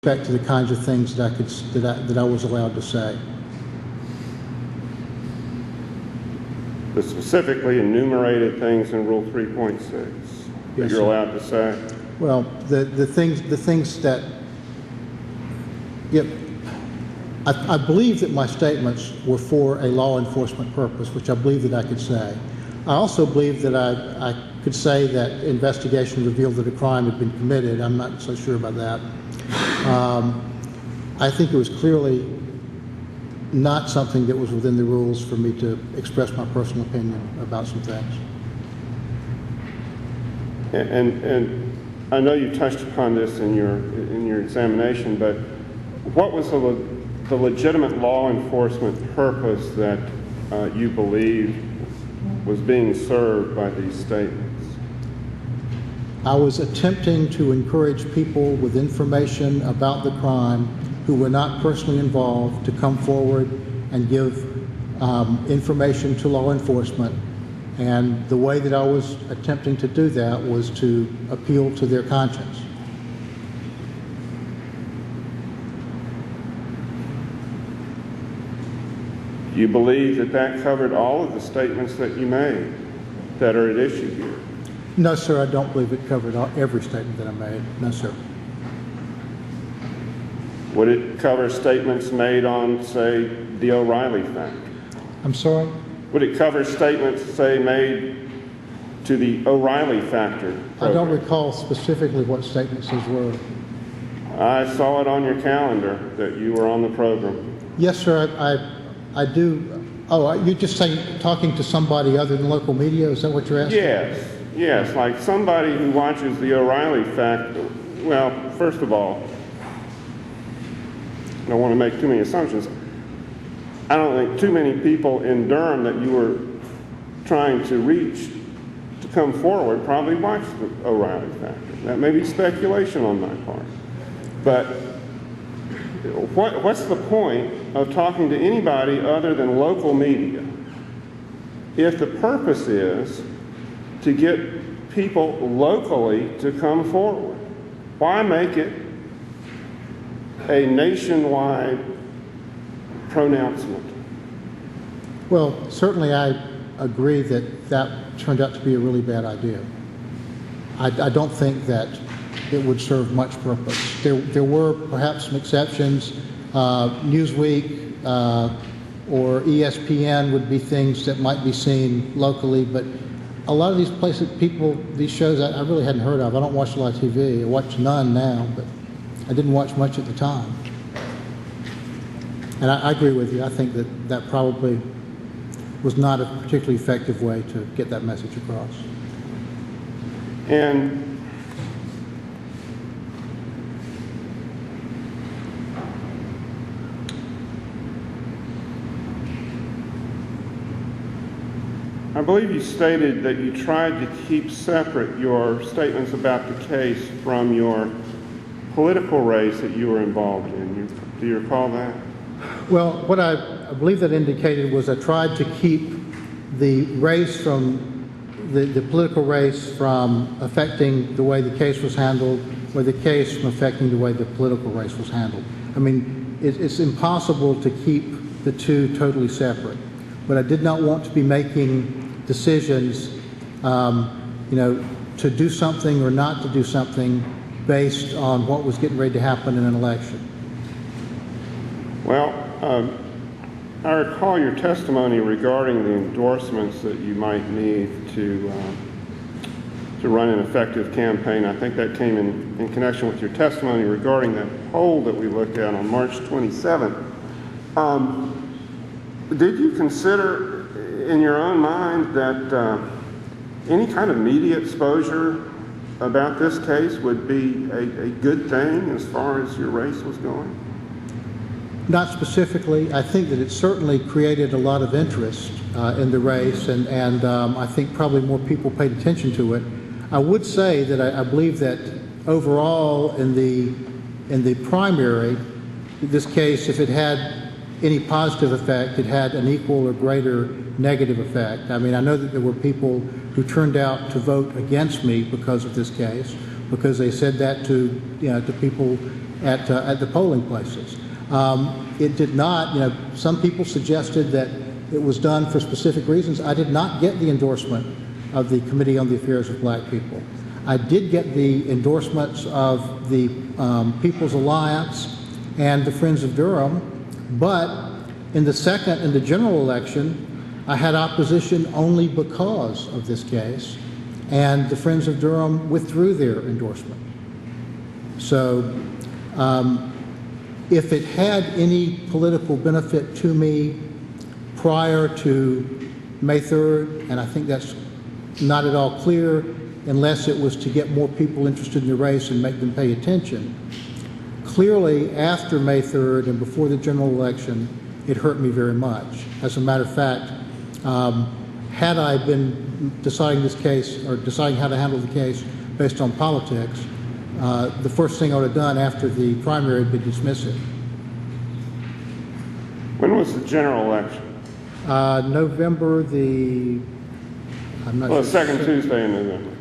respect to the kinds of things that I was allowed to say. The specifically enumerated things in Rule 3.6 that Yes, you're sir. allowed to say? Well, the things that, yep, I believe that my statements were for a law enforcement purpose, which I believe that I could say. I also believe that I could say that investigation revealed that a crime had been committed. I'm not so sure about that. I think it was clearly not something that was within the rules for me to express my personal opinion about some things. And I know you touched upon this in your examination, but what was the legitimate law enforcement purpose that you believe was being served by these statements? I was attempting to encourage people with information about the crime who were not personally involved to come forward and give information to law enforcement. And the way that I was attempting to do that was to appeal to their conscience. Do you believe that that covered all of the statements that you made that are at issue here? No, sir, I don't believe it covered every statement that I made. No, sir. Would it cover statements made on, say, the O'Reilly factor? I'm sorry? Would it cover statements, say, made to the O'Reilly factor program? I don't recall specifically what statements those were. I saw it on your calendar that you were on the program. Yes, sir, I do. Oh, you're just saying talking to somebody other than local media? Is that what you're asking? Yes, like somebody who watches the O'Reilly factor. Well, first of all, I don't want to make too many assumptions. I don't think too many people in Durham that you were trying to reach to come forward probably watched the O'Reilly factor. That may be speculation on my part. But what's the point of talking to anybody other than local media if the purpose is to get people locally to come forward? Why make it a nationwide pronouncement? Well, certainly I agree that that turned out to be a really bad idea. I don't think that it would serve much purpose. There were perhaps some exceptions. Newsweek or ESPN would be things that might be seen locally, but a lot of these places, these shows I really hadn't heard of. I don't watch a lot of TV. I watch none now, but I didn't watch much at the time. And I agree with you. I think that probably was not a particularly effective way to get that message across. And I believe you stated that you tried to keep separate your statements about the case from your political race that you were involved in. Do you recall that? Well, what I believe that indicated was I tried to keep the race from the political race from affecting the way the case was handled, or the case from affecting the way the political race was handled. I mean, it's impossible to keep the two totally separate. But I did not want to be making decisions, to do something or not to do something based on what was getting ready to happen in an election. Well, I recall your testimony regarding the endorsements that you might need to run an effective campaign. I think that came in connection with your testimony regarding that poll that we looked at on March 27th. Did you consider in your own mind that any kind of media exposure about this case would be a good thing as far as your race was going? Not specifically. I think that it certainly created a lot of interest in the race, and I think probably more people paid attention to it. I would say that I believe that overall in the primary, this case, if it had any positive effect, it had an equal or greater negative effect. I mean, I know that there were people who turned out to vote against me because of this case, because they said that to people at the polling places. It did not, some people suggested that it was done for specific reasons. I did not get the endorsement of the Committee on the Affairs of Black People. I did get the endorsements of the People's Alliance and the Friends of Durham, but in the general election, I had opposition only because of this case, and the Friends of Durham withdrew their endorsement. So if it had any political benefit to me prior to May 3rd, and I think that's not at all clear unless it was to get more people interested in the race and make them pay attention. Clearly, after May 3rd and before the general election, it hurt me very much. As a matter of fact, had I been deciding this case or deciding how to handle the case based on politics, the first thing I would have done after the primary would be dismiss it. When was the general election? November I'm not sure. The second Tuesday in November.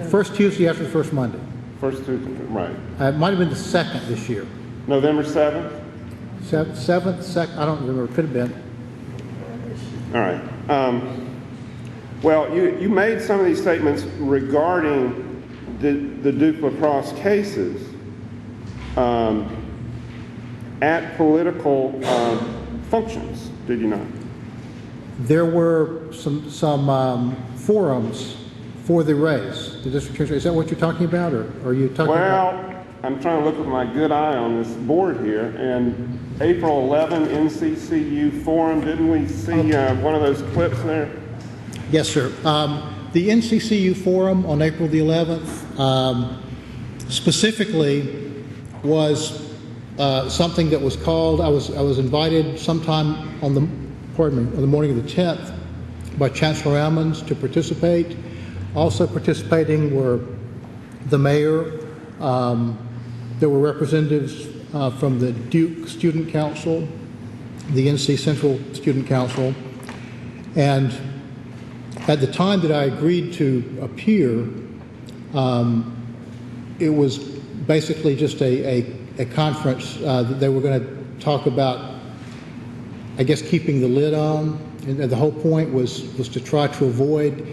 First Tuesday after the first Monday. First Tuesday, right. It might have been the second this year. November 7th? Seventh, second, I don't remember, it could have been. All right. Well, you made some of these statements regarding the Duke lacrosse cases at political functions, did you not? There were some forums for the race, the district attorney. Is that what you're talking about, or are you talking about? Well, I'm trying to look with my good eye on this board here, and April 11, NCCU forum, didn't we see one of those clips there? Yes, sir. The NCCU forum on April the 11th specifically was something that was called, I was invited sometime on the morning of the 10th by Chancellor Ammons to participate. Also participating were the mayor. There were representatives from the Duke Student Council, the NC Central Student Council, and at the time that I agreed to appear, it was basically just a conference that they were going to talk about, I guess, keeping the lid on. And the whole point was to try to avoid.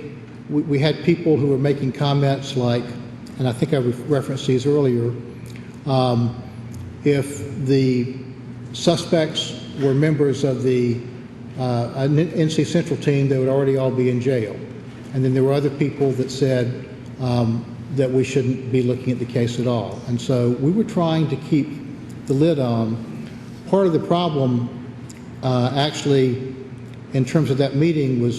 We had people who were making comments like, and I think I referenced these earlier, if the suspects were members of the NC Central team, they would already all be in jail. And then there were other people that said that we shouldn't be looking at the case at all. And so we were trying to keep the lid on. Part of the problem actually in terms of that meeting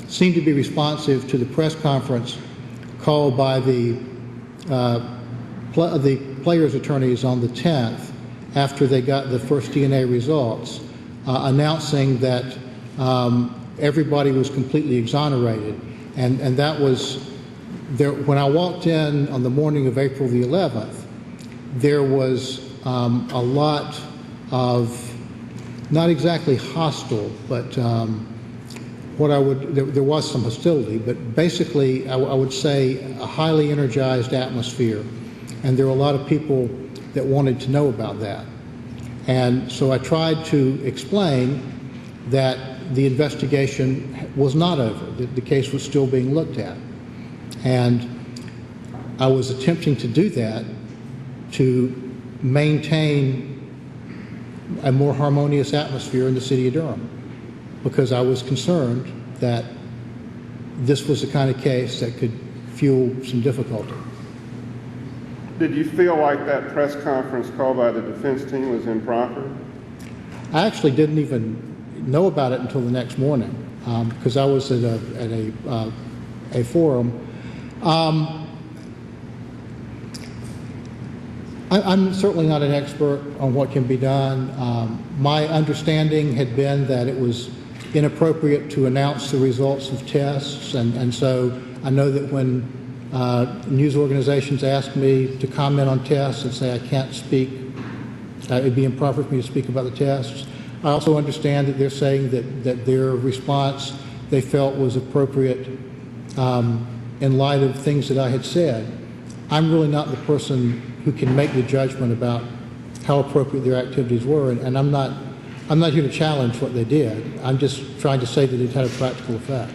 seemed to be responsive to the press conference called by the players' attorneys on the 10th after they got the first DNA results, announcing that everybody was completely exonerated. And that was there. When I walked in on the morning of April the 11th, there was a lot of, not exactly hostile, but there was some hostility, but basically I would say a highly energized atmosphere. And there were a lot of people that wanted to know about that. And so I tried to explain that the investigation was not over, that the case was still being looked at. And I was attempting to do that to maintain a more harmonious atmosphere in the city of Durham, because I was concerned that this was the kind of case that could fuel some difficulty. Did you feel like that press conference called by the defense team was improper? I actually didn't even know about it until the next morning, because I was at a forum. I'm certainly not an expert on what can be done. My understanding had been that it was inappropriate to announce the results of tests, and so I know that when news organizations ask me to comment on tests and say I can't speak, it'd be improper for me to speak about the tests. I also understand that they're saying that their response they felt was appropriate in light of things that I had said. I'm really not the person who can make the judgment about how appropriate their activities were. And I'm not here to challenge what they did. I'm just trying to say that it had a practical effect.